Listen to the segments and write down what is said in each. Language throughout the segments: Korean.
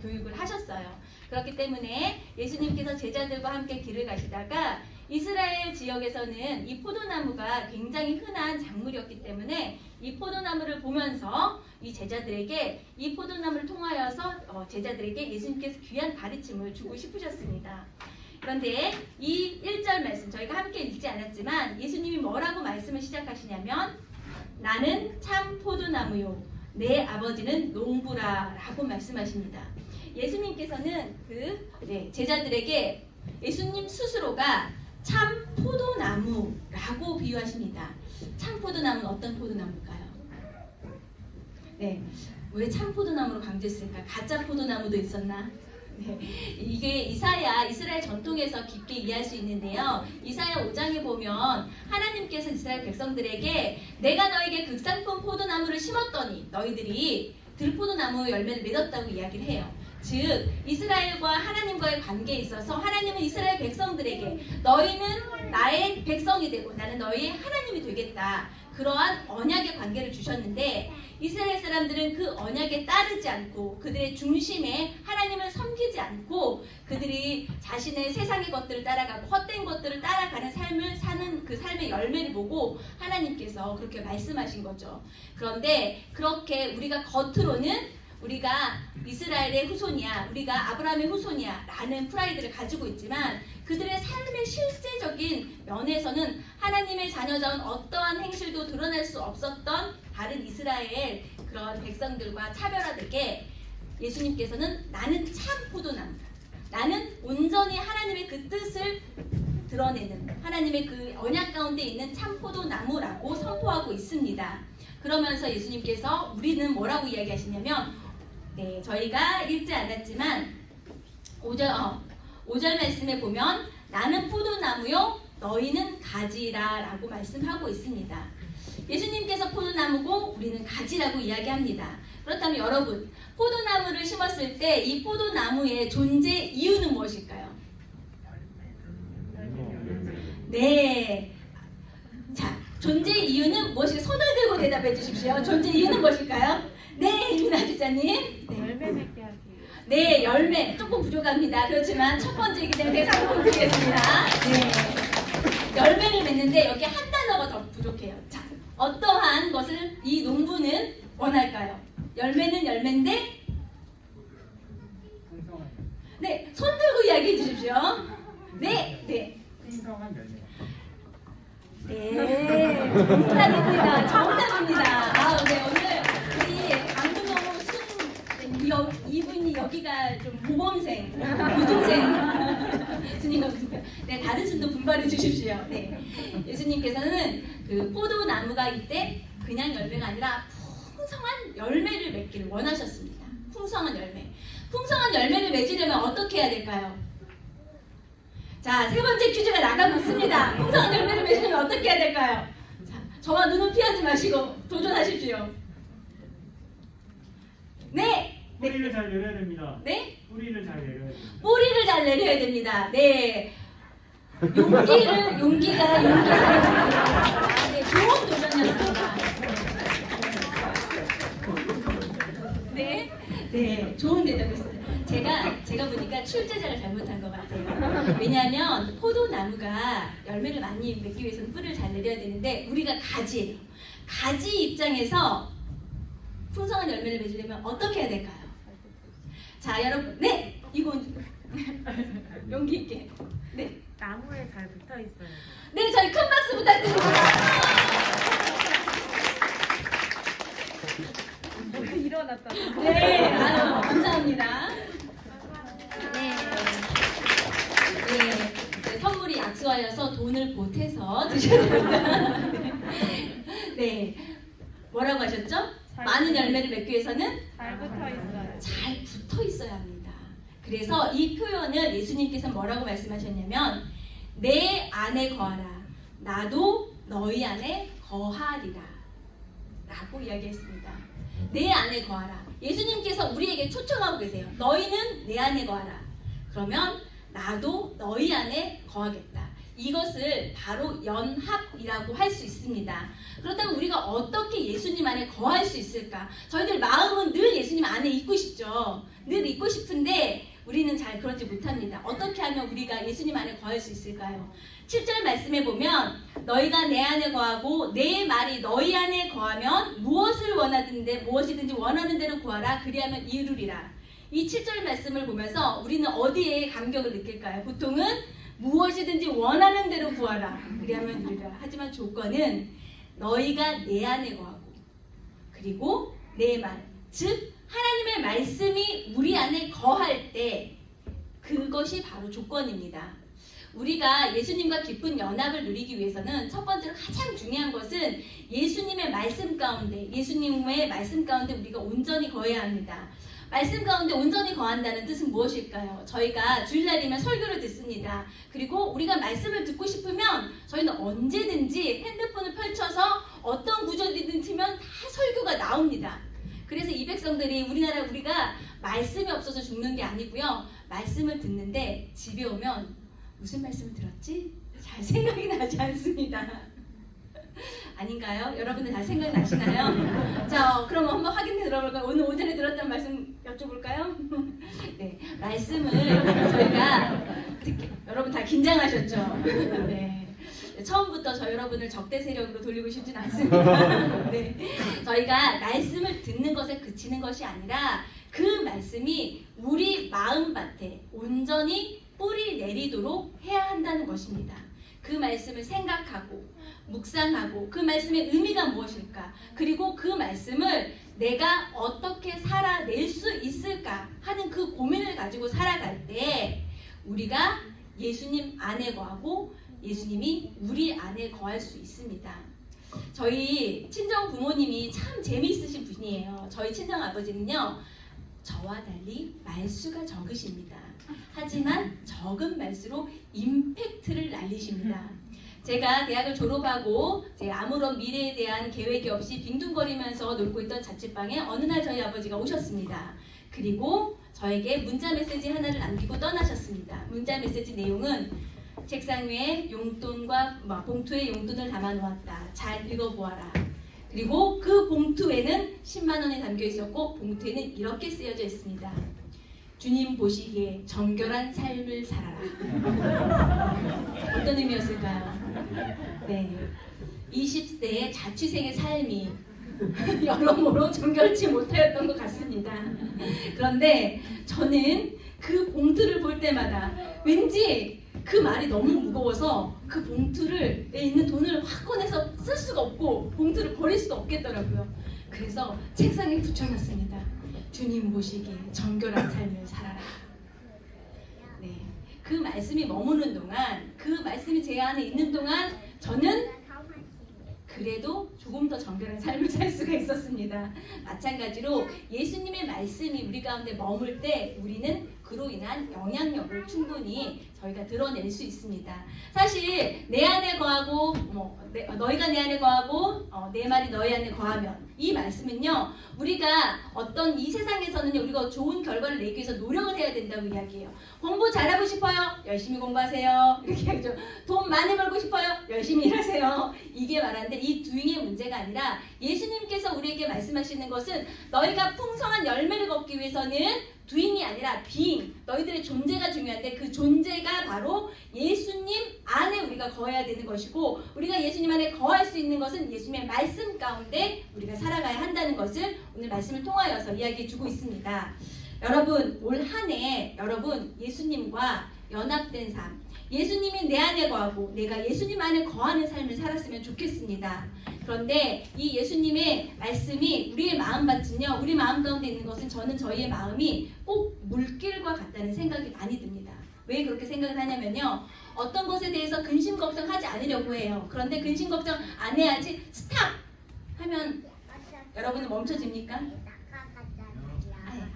교육을 하셨어요. 그렇기 때문에 예수님께서 제자들과 함께 길을 가시다가 이스라엘 지역에서는 이 포도나무가 굉장히 흔한 작물이었기 때문에 이 포도나무를 보면서 이 제자들에게 이 포도나무를 통하여서 제자들에게 예수님께서 귀한 가르침을 주고 싶으셨습니다. 그런데 이 1절 말씀 저희가 함께 읽지 않았지만 예수님이 뭐라고 말씀을 시작하시냐면 나는 참 포도나무요 내 아버지는 농부라 라고 말씀하십니다. 예수님께서는 제자들에게 예수님 스스로가 참 포도나무라고 비유하십니다. 참 포도나무는 어떤 포도나무일까요? 네, 왜 참 포도나무로 강조했을까? 가짜 포도나무도 있었나? 네, 이게 이스라엘 전통에서 깊게 이해할 수 있는데요. 이사야 5장에 보면 하나님께서 이스라엘 백성들에게 내가 너에게 극상품 포도나무를 심었더니 너희들이 들포도나무 열매를 맺었다고 이야기를 해요. 즉 이스라엘과 하나님과의 관계에 있어서 하나님은 이스라엘 백성들에게 너희는 나의 백성이 되고 나는 너희의 하나님이 되겠다. 그러한 언약의 관계를 주셨는데 이스라엘 사람들은 그 언약에 따르지 않고 그들의 중심에 하나님을 섬기지 않고 그들이 자신의 세상의 것들을 따라가고 헛된 것들을 따라가는 삶을 사는 그 삶의 열매를 보고 하나님께서 그렇게 말씀하신 거죠. 그런데 그렇게 우리가 겉으로는 우리가 이스라엘의 후손이야, 우리가 아브라함의 후손이야 라는 프라이드를 가지고 있지만 그들의 삶의 실제적인 면에서는 하나님의 자녀자운 어떠한 행실도 드러낼 수 없었던 다른 이스라엘 그런 백성들과 차별화되게 예수님께서는 나는 참 포도나무다. 나는 온전히 하나님의 그 뜻을 드러내는 하나님의 그 언약 가운데 있는 참 포도나무라고 선포하고 있습니다. 그러면서 예수님께서 우리는 뭐라고 이야기하시냐면 저희가 읽지 않았지만 5절 말씀에 보면 나는 포도나무요 너희는 가지라 라고 말씀하고 있습니다. 예수님께서 포도나무고 우리는 가지라고 이야기합니다. 그렇다면 여러분 포도나무를 심었을 때 이 포도나무의 존재 이유는 무엇일까요? 네. 자, 존재 이유는 무엇일까요? 손을 들고 대답해 주십시오. 존재 이유는 무엇일까요? 네, 유나 기자님. 네. 열매 맺게 하기. 네, 열매 조금 부족합니다. 그렇지만 첫 번째이기 때문에 상품 드리겠습니다. 네. 열매를 맺는데 여기 한 단어가 더 부족해요. 자, 어떠한 것을 이 농부는 원할까요? 열매는 열매인데 네, 손 들고 이야기해 주십시오. 네, 네. 풍성한 열매. 네, 정답입니다. 정답입니다. 네, 오늘 우리 강동호 이분이 여기가 좀 모범생, 고등생 스님입니다. 네, 다른 순도 분발해 주십시오. 네, 예수님께서는 그 포도나무가 이때 그냥 열매가 아니라 풍성한 열매를 맺기를 원하셨습니다. 풍성한 열매. 풍성한 열매를 맺으려면 어떻게 해야 될까요? 자, 세 번째 퀴즈가 나가고 있습니다. 풍성한 열매를 맺으려면 어떻게 해야 될까요? 자, 저와 눈을 피하지 마시고 도전하십시오. 네! 뿌리를 잘 내려야 됩니다. 네? 뿌리를 잘 내려야 됩니다. 뿌리를 잘 내려야 됩니다. 네. 용기가 네, 좋은 도전이었습니다. 네. 네, 좋은 대답이었어요. 제가 보니까 출제자를 잘못한 것 같아요. 왜냐하면 포도나무가 열매를 많이 맺기 위해서는 뿌리를 잘 내려야 되는데 우리가 가지예요. 가지 입장에서 풍성한 열매를 맺으려면 어떻게 해야 될까요? 자, 여러분, 네, 이건 용기 있게, 네, 나무에 잘 붙어 있어요. 네, 저희 큰 박수 부탁드립니다. 일어났다. 네, 아유, 감사합니다. 네, 선물이 약소하여서 돈을 보태서 드셔야 됩니다. 네, 뭐라고 하셨죠? 많은 열매를 맺기 위해서는 잘 붙어 있어요. 잘 붙어 있어야 합니다. 그래서 이 표현을 예수님께서 뭐라고 말씀하셨냐면 내 안에 거하라 나도 너희 안에 거하리라 라고 이야기했습니다. 내 안에 거하라. 예수님께서 우리에게 초청하고 계세요. 너희는 내 안에 거하라. 그러면 나도 너희 안에 거하겠다. 이것을 바로 연합이라고 할 수 있습니다. 그렇다면 우리가 어떻게 예수님 안에 거할 수 있을까? 저희들 마음은 늘 예수님 안에 있고 싶죠. 늘 있고 싶은데 우리는 잘 그러지 못합니다. 어떻게 하면 우리가 예수님 안에 거할 수 있을까요? 7절 말씀에 보면 너희가 내 안에 거하고 내 말이 너희 안에 거하면 무엇을 원하든지 무엇이든지 원하는 대로 구하라 그리하면 이루리라. 이 7절 말씀을 보면서 우리는 어디에 감격을 느낄까요? 보통은 무엇이든지 원하는 대로 구하라 그리하면 이루리라. 하지만 조건은 너희가 내 안에 거하고 그리고 내 말, 즉 하나님의 말씀이 우리 안에 거할 때 그것이 바로 조건입니다. 우리가 예수님과 깊은 연합을 누리기 위해서는 첫 번째로 가장 중요한 것은 예수님의 말씀 가운데 우리가 온전히 거해야 합니다. 말씀 가운데 온전히 거한다는 뜻은 무엇일까요? 저희가 주일날이면 설교를 듣습니다. 그리고 우리가 말씀을 듣고 싶으면 저희는 언제든지 핸드폰을 펼쳐서 어떤 구절이든 치면 다 설교가 나옵니다. 그래서 이 백성들이 우리가 말씀이 없어서 죽는 게 아니고요. 말씀을 듣는데 집에 오면 무슨 말씀을 들었지? 잘 생각이 나지 않습니다. 아닌가요? 여러분들 잘 생각나시나요? 자, 그럼 한번 확인해 들어볼까요? 오늘 오전에 들었던 말씀 여쭤볼까요? 네, 말씀을 저희가 여러분 다 긴장하셨죠? 네. 처음부터 저 여러분을 적대 세력으로 돌리고 싶진 않습니다. 네. 저희가 말씀을 듣는 것에 그치는 것이 아니라 그 말씀이 우리 마음밭에 온전히 뿌리 내리도록 해야 한다는 것입니다. 그 말씀을 생각하고 묵상하고 그 말씀의 의미가 무엇일까? 그리고 그 말씀을 내가 어떻게 살아낼 수 있을까 하는 그 고민을 가지고 살아갈 때 우리가 예수님 안에 거하고 예수님이 우리 안에 거할 수 있습니다. 저희 친정 부모님이 참 재미있으신 분이에요. 저희 친정 아버지는요. 저와 달리 말수가 적으십니다. 하지만 적은 말수로 임팩트를 날리십니다. 제가 대학을 졸업하고 아무런 미래에 대한 계획이 없이 빈둥거리면서 놀고 있던 자취방에 어느 날 저희 아버지가 오셨습니다. 그리고 저에게 문자 메시지 하나를 남기고 떠나셨습니다. 문자 메시지 내용은 책상 위에 용돈과 봉투에 용돈을 담아 놓았다. 잘 읽어보아라. 그리고 그 봉투에는 10만 원이 담겨 있었고 봉투에는 이렇게 쓰여져 있습니다. 주님 보시기에 정결한 삶을 살아라. 어떤 의미였을까요? 네, 20대의 자취생의 삶이 여러모로 정결치 못하였던 것 같습니다. 그런데 저는 그 봉투를 볼 때마다 왠지 그 말이 너무 무거워서 그 봉투를 있는 돈을 확 꺼내서 쓸 수가 없고 봉투를 버릴 수도 없겠더라고요. 그래서 책상에 붙여놨습니다. 주님 보시기에 정결한 삶을 살아라. 네, 그 말씀이 머무는 동안, 그 말씀이 제 안에 있는 동안 저는 그래도 조금 더 정결한 삶을 살 수가 있었습니다. 마찬가지로 예수님의 말씀이 우리 가운데 머물 때 우리는 그로 인한 영향력을 충분히 저희가 드러낼 수 있습니다. 사실 내 안에 거하고 너희가 내 안에 거하고 내 말이 너희 안에 거하면 이 말씀은요 우리가 어떤 이 세상에서는 우리가 좋은 결과를 내기 위해서 노력을 해야 된다고 이야기해요. 공부 잘하고 싶어요? 열심히 공부하세요. 이렇게 하죠. 돈 많이 벌고 싶어요? 열심히 일하세요. 이게 말하는데 이 doing의 문제가 아니라 예수님께서 우리에게 말씀하시는 것은 너희가 풍성한 열매를 걷기 위해서는 doing이 아니라 being, 너희들의 존재가 중요한데 그 존재가 바로 예수님 안에 우리가 거해야 되는 것이고 우리가 예수님 안에 거할 수 있는 것은 예수님의 말씀 가운데 우리가 살아가야 한다는 것을 오늘 말씀을 통하여서 이야기해 주고 있습니다. 여러분 올 한 해 여러분 예수님과 연합된 삶, 예수님이 내 안에 거하고 내가 예수님 안에 거하는 삶을 살았으면 좋겠습니다. 그런데 이 예수님의 말씀이 우리의 마음밭은요, 우리 마음 가운데 있는 것은 저희의 마음이 꼭 물길과 같다는 생각이 많이 듭니다. 왜 그렇게 생각을 하냐면요, 어떤 것에 대해서 근심 걱정하지 않으려고 해요. 그런데 근심 걱정 안 해야지 스탑 하면 여러분은 멈춰집니까?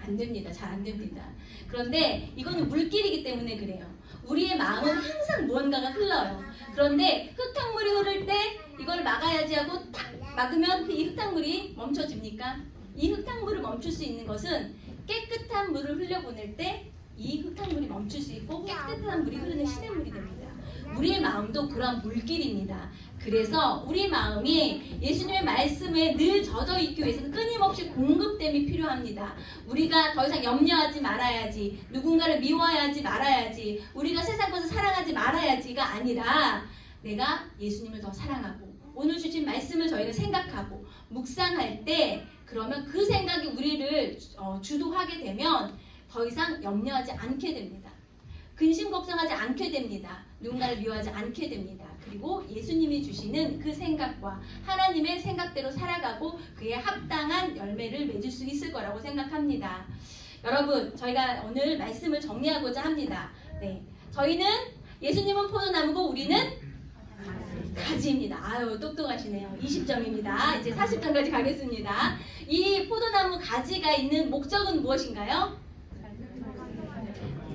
안 됩니다. 잘 안 됩니다. 그런데 이거는 물길이기 때문에 그래요. 우리의 마음은 항상 무언가가 흘러요. 그런데 흙탕물이 흐를 때 이걸 막아야지 하고 딱 막으면 이 흙탕물이 멈춰집니까? 이 흙탕물을 멈출 수 있는 것은 깨끗한 물을 흘려보낼 때 이 흙탕물이 멈출 수 있고 깨끗한 물이 흐르는 시냇물이 됩니다. 우리의 마음도 그런 물길입니다. 그래서 우리 마음이 예수님의 말씀에 늘 젖어 있기 위해서는 끊임없이 공급됨이 필요합니다. 우리가 더 이상 염려하지 말아야지, 누군가를 미워하지 말아야지, 우리가 세상 것을 사랑하지 말아야지가 아니라 내가 예수님을 더 사랑하고 오늘 주신 말씀을 저희가 생각하고 묵상할 때 그러면 그 생각이 우리를 주도하게 되면 더 이상 염려하지 않게 됩니다. 근심 걱정하지 않게 됩니다. 누군가를 미워하지 않게 됩니다. 그리고 예수님이 주시는 그 생각과 하나님의 생각대로 살아가고 그에 합당한 열매를 맺을 수 있을 거라고 생각합니다. 여러분, 저희가 오늘 말씀을 정리하고자 합니다. 네, 저희는 예수님은 포도나무고 우리는 가지입니다. 아유, 똑똑하시네요. 20점입니다. 이제 40점까지 가겠습니다. 이 포도나무 가지가 있는 목적은 무엇인가요?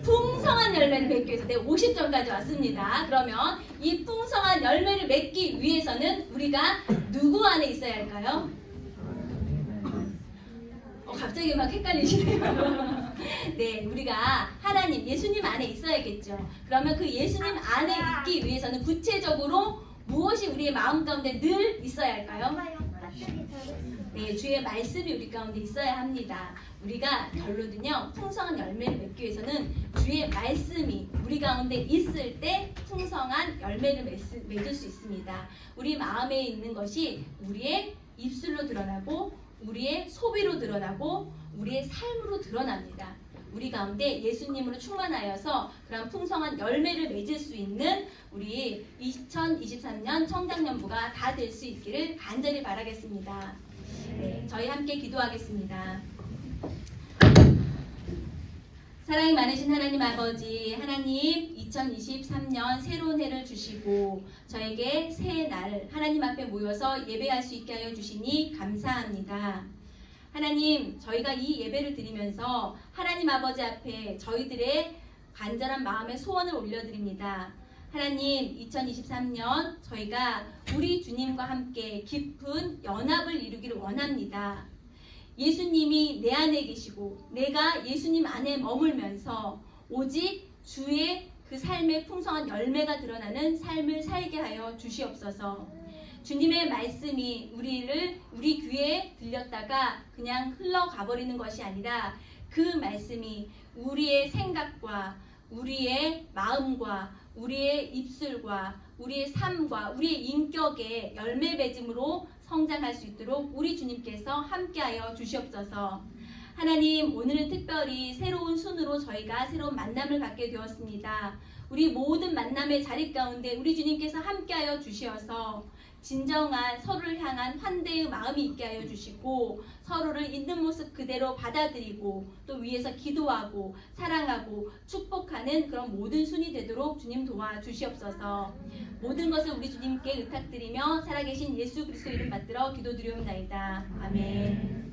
풍성한 열매를 맺기 위해서 50점까지 왔습니다. 그러면 이 풍성한 열매를 맺기 위해서는 우리가 누구 안에 있어야 할까요? 갑자기 막 헷갈리시네요. 네, 우리가 하나님, 예수님 안에 있어야겠죠. 그러면 그 예수님 안에 있기 위해서는 구체적으로 무엇이 우리의 마음 가운데 늘 있어야 할까요? 네, 주의 말씀이 우리 가운데 있어야 합니다. 우리가 결론은요, 풍성한 열매를 맺기 위해서는 주의 말씀이 우리 가운데 있을 때 풍성한 열매를 맺을 수 있습니다. 우리 마음에 있는 것이 우리의 입술로 드러나고 우리의 소비로 드러나고 우리의 삶으로 드러납니다. 우리 가운데 예수님으로 충만하여서 그런 풍성한 열매를 맺을 수 있는 우리 2023년 청장년부가 다 될 수 있기를 간절히 바라겠습니다. 네, 저희 함께 기도하겠습니다. 사랑이 많으신 하나님 아버지, 하나님 2023년 새로운 해를 주시고 저에게 새해 날 하나님 앞에 모여서 예배할 수 있게 하여 주시니 감사합니다. 하나님, 저희가 이 예배를 드리면서 하나님 아버지 앞에 저희들의 간절한 마음의 소원을 올려드립니다. 하나님, 2023년 저희가 우리 주님과 함께 깊은 연합을 이루기를 원합니다. 예수님이 내 안에 계시고 내가 예수님 안에 머물면서 오직 주의 그 삶의 풍성한 열매가 드러나는 삶을 살게 하여 주시옵소서. 주님의 말씀이 우리 귀에 들렸다가 그냥 흘러가 버리는 것이 아니라 그 말씀이 우리의 생각과 우리의 마음과 우리의 입술과 우리의 삶과 우리의 인격의 열매 맺음으로 성장할 수 있도록 우리 주님께서 함께하여 주시옵소서. 하나님, 오늘은 특별히 새로운 순으로 저희가 새로운 만남을 갖게 되었습니다. 우리 모든 만남의 자리 가운데 우리 주님께서 함께하여 주시어서 진정한 서로를 향한 환대의 마음이 있게 하여 주시고 서로를 있는 모습 그대로 받아들이고 또 위에서 기도하고 사랑하고 축복하는 그런 모든 순이 되도록 주님 도와주시옵소서. 모든 것을 우리 주님께 의탁드리며 살아계신 예수 그리스도 이름 받들어 기도드리옵나이다. 아멘.